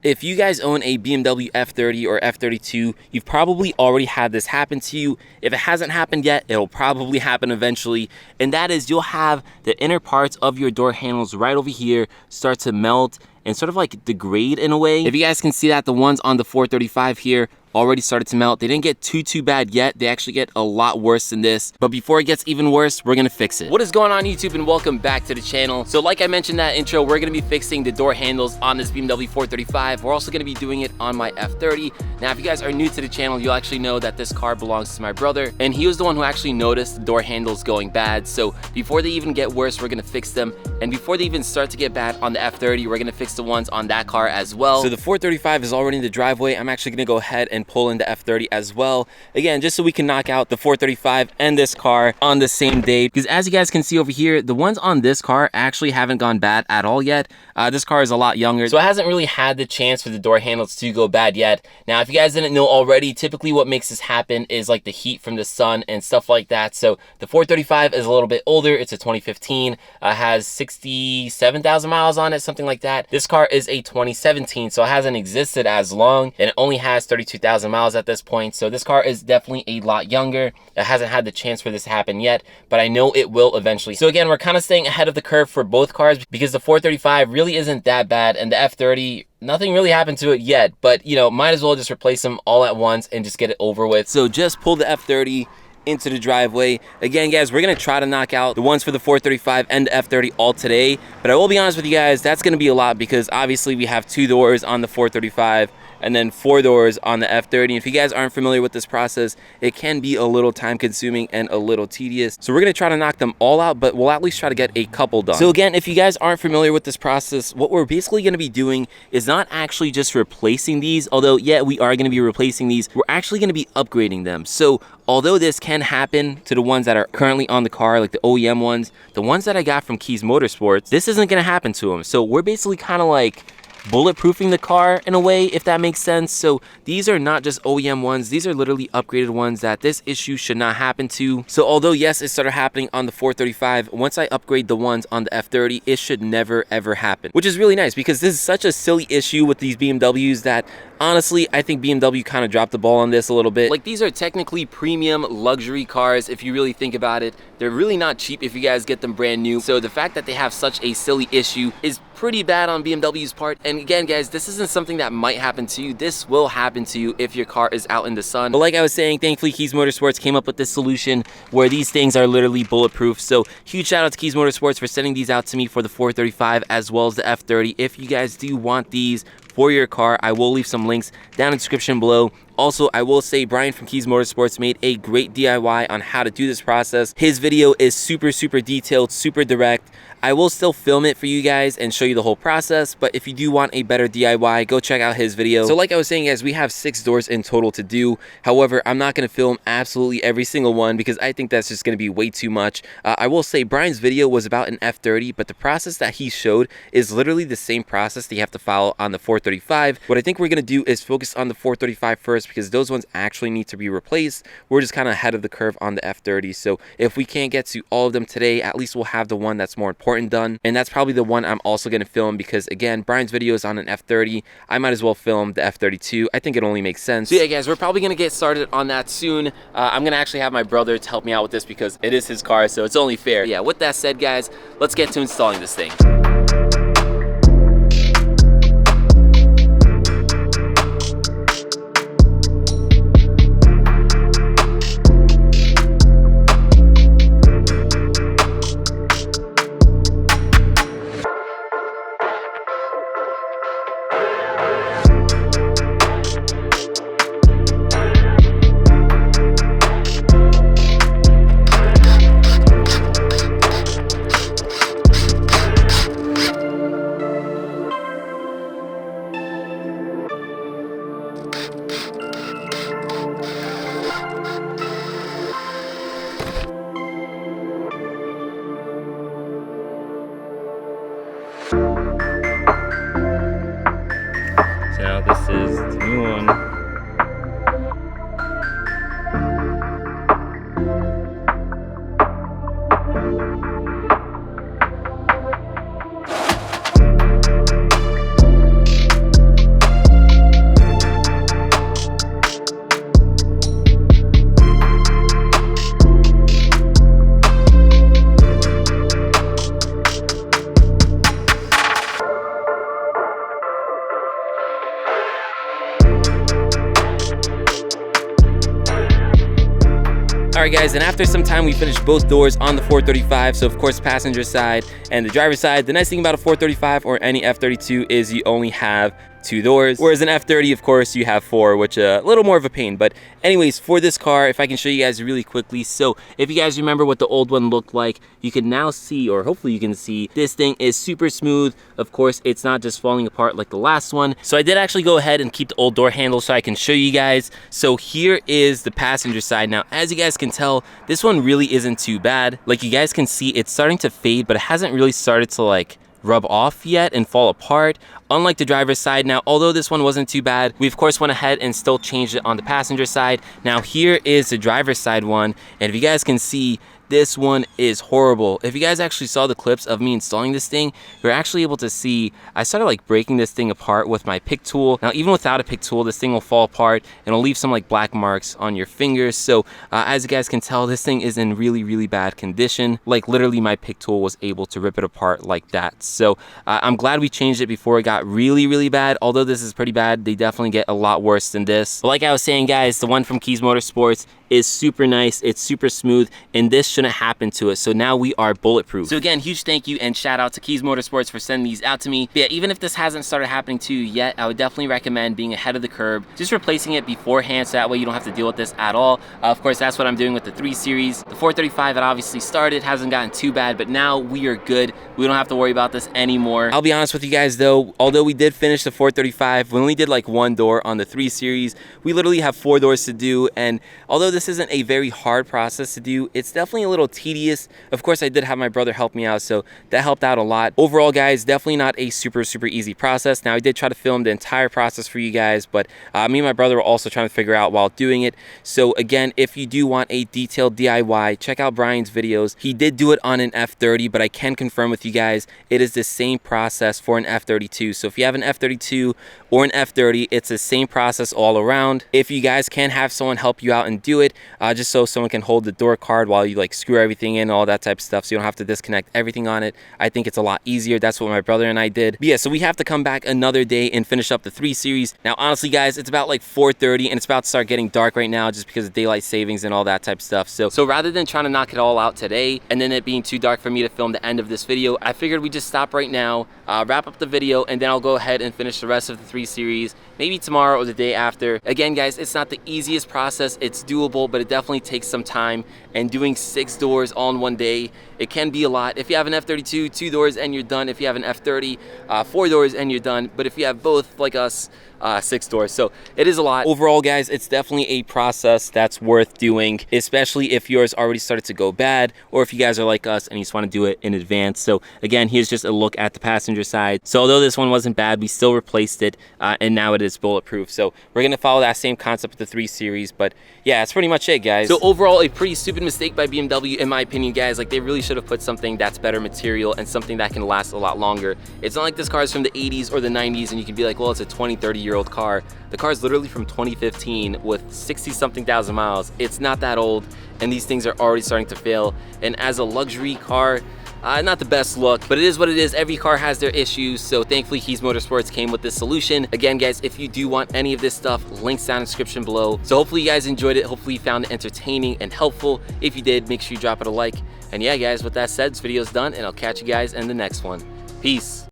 If you guys own a BMW F30 or F32, you've probably already had this happen to you. If it hasn't happened yet, it'll probably happen eventually. And that is, you'll have the inner parts of your door handles right over here start to melt and sort of like degrade in a way. If you guys can see that, the ones on the 435 here already started to melt. They didn't get too bad yet. They actually get a lot worse than this. But before it gets even worse, we're gonna fix it. What is going on, YouTube, and welcome back to the channel. So like I mentioned in that intro, we're gonna be fixing the door handles on this BMW 435. We're also gonna be doing it on my F30. Now, if you guys are new to the channel, you'll actually know that this car belongs to my brother, and he was the one who actually noticed the door handles going bad. So before they even get worse, we're gonna fix them. And before they even start to get bad on the F30, we're gonna fix the ones on that car as well. So the 435 is already in the driveway. I'm actually gonna go ahead and pull in the F30 as well, again, just so we can knock out the 435 and this car on the same day, because as you guys can see over here, the ones on this car actually haven't gone bad at all yet. This car is a lot younger, so it hasn't really had the chance for the door handles to go bad yet. Now, if you guys didn't know already, typically what makes this happen is like the heat from the sun and stuff like that. So the 435 is a little bit older. It's a 2015, has 67,000 miles on it, something like that. This car is a 2017, so it hasn't existed as long, and it only has 32,000 miles at this point. So this car is definitely a lot younger. It hasn't had the chance for this to happen yet, but I know it will eventually. So again, we're kind of staying ahead of the curve for both cars, because the 435 really isn't that bad, and the F30, nothing really happened to it yet, but you know, might as well just replace them all at once and just get it over with. So just pull the F30 into the driveway. Again, guys, we're gonna try to knock out the ones for the 435 and the F30 all today, but I will be honest with you guys, that's gonna be a lot, because obviously we have 2 doors on the 435 and then 4 doors on the F30. And if you guys aren't familiar with this process, it can be a little time consuming and a little tedious. So we're gonna try to knock them all out, but we'll at least try to get a couple done. So again, if you guys aren't familiar with this process, what we're basically gonna be doing is not actually just replacing these, although yeah, we are gonna be replacing these, we're actually gonna be upgrading them. So although this can happen to the ones that are currently on the car, like the OEM ones, the ones that I got from Keys Motorsports, this isn't gonna happen to them. So we're basically kind of like bulletproofing the car in a way, if that makes sense. So these are not just OEM ones, these are literally upgraded ones that this issue should not happen to. So although yes, it started happening on the 435, once I upgrade the ones on the F30, it should never ever happen, which is really nice, because this is such a silly issue with these BMWs that honestly, I think BMW kind of dropped the ball on this a little bit. Like, these are technically premium luxury cars if you really think about it. They're really not cheap if you guys get them brand new. So the fact that they have such a silly issue is pretty bad on BMW's part. And again, guys, this isn't something that might happen to you. This will happen to you if your car is out in the sun. But like I was saying, thankfully Keys Motorsports came up with this solution where these things are literally bulletproof. So huge shout out to Keys Motorsports for sending these out to me for the 435 as well as the F30. If you guys do want these for your car, I will leave some links down in the description below. Also, I will say Brian from Keys Motorsports made a great DIY on how to do this process. His video is super detailed, super direct. I will still film it for you guys and show you the whole process, but if you do want a better DIY, go check out his video. So like I was saying, guys, we have 6 doors in total to do. However, I'm not going to film absolutely every single one, because I think that's just going to be way too much. I will say Brian's video was about an F30, but the process that he showed is literally the same process that you have to follow on the 435. What I think we're going to do is focus on the 435 first, because those ones actually need to be replaced. We're just kind of ahead of the curve on the F30. So if we can't get to all of them today, at least we'll have the one that's more important done. And that's probably the one I'm also going to film, because again, Brian's video is on an F30. I might as well film the F32. I think it only makes sense. So yeah, guys, we're probably going to get started on that soon. I'm going to actually have my brother to help me out with this, because it is his car, so it's only fair. Yeah, with that said, guys, let's get to installing this thing. Alright guys, and after some time we finished both doors on the 435, so of course passenger side and the driver's side. The nice thing about a 435 or any F32 is you only have 2 doors, whereas an F30 of course you have 4, which a little more of a pain. But anyways, for this car, if I can show you guys really quickly, so if you guys remember what the old one looked like, you can now see, or hopefully you can see, this thing is super smooth. Of course it's not just falling apart like the last one. So I did actually go ahead and keep the old door handle so I can show you guys. So here is the passenger side. Now as you guys can tell, this one really isn't too bad. Like you guys can see, it's starting to fade, but it hasn't really started to like rub off yet and fall apart, unlike the driver's side. Now although this one wasn't too bad, we of course went ahead and still changed it on the passenger side. Now here is the driver's side one, and if you guys can see, this one is horrible. If you guys actually saw the clips of me installing this thing, you're actually able to see I started like breaking this thing apart with my pick tool. Now even without a pick tool, this thing will fall apart and it'll leave some like black marks on your fingers. So as you guys can tell, this thing is in really bad condition. Like literally my pick tool was able to rip it apart like that. So I'm glad we changed it before it got really bad. Although this is pretty bad, they definitely get a lot worse than this. But like I was saying guys, the one from Keys Motorsports is super nice, it's super smooth, and this shouldn't happen to us. So now we are bulletproof. So again, huge thank you and shout out to Keys Motorsports for sending these out to me. But yeah, even if this hasn't started happening to you yet, I would definitely recommend being ahead of the curve, just replacing it beforehand, so that way you don't have to deal with this at all. Of course, that's what I'm doing with the 3 Series. The 435 that obviously started hasn't gotten too bad, but now we are good. We don't have to worry about this anymore. I'll be honest with you guys though, although we did finish the 435, we only did like 1 door on the 3 Series. We literally have 4 doors to do, and although this isn't a very hard process to do, it's definitely a little tedious. Of course, I did have my brother help me out, so that helped out a lot. Overall, guys, definitely not a super easy process. Now, I did try to film the entire process for you guys, but me and my brother were also trying to figure out while doing it. So again, if you do want a detailed DIY, check out Brian's videos. He did do it on an F30, but I can confirm with you guys, it is the same process for an F32. So if you have an F32 or an F30, it's the same process all around. If you guys can have someone help you out and do it, just so someone can hold the door card while you like screw everything in, all that type of stuff, so you don't have to disconnect everything on it. I think it's a lot easier. That's what my brother and I did. But yeah, so we have to come back another day and finish up the 3 Series. Now honestly guys, it's about like 4:30 and it's about to start getting dark right now just because of daylight savings and all that type of stuff. So rather than trying to knock it all out today and then it being too dark for me to film the end of this video, I figured we just stop right now, wrap up the video, and then I'll go ahead and finish the rest of the 3 Series maybe tomorrow or the day after. Again guys, it's not the easiest process, it's doable, but it definitely takes some time, and doing 6 doors all in one day, it can be a lot. If you have an F32, 2 doors and you're done. If you have an F30, 4 doors and you're done. But if you have both like us, 6 doors. So it is a lot. Overall guys, it's definitely a process that's worth doing, especially if yours already started to go bad, or if you guys are like us and you just want to do it in advance. So again, here's just a look at the passenger side. So although this one wasn't bad, we still replaced it, and now it is bulletproof. So we're gonna follow that same concept with the 3 Series. But yeah, that's pretty much it guys. So overall, a pretty stupid mistake by BMW in my opinion guys. Like they really should have put something that's better material and something that can last a lot longer. It's not like this car is from the 80s or the 90s and you can be like, well, it's a 20-30-year-old car. The car is literally from 2015 with 60-something thousand miles. It's not that old, and these things are already starting to fail. And as a luxury car, not the best look, but it is what it is. Every car has their issues, so thankfully Keys Motorsports came with this solution. Again guys, if you do want any of this stuff, links down in the description below. So hopefully you guys enjoyed it. Hopefully you found it entertaining and helpful. If you did, make sure you drop it a like. And yeah guys, with that said, this video is done, and I'll catch you guys in the next one. Peace.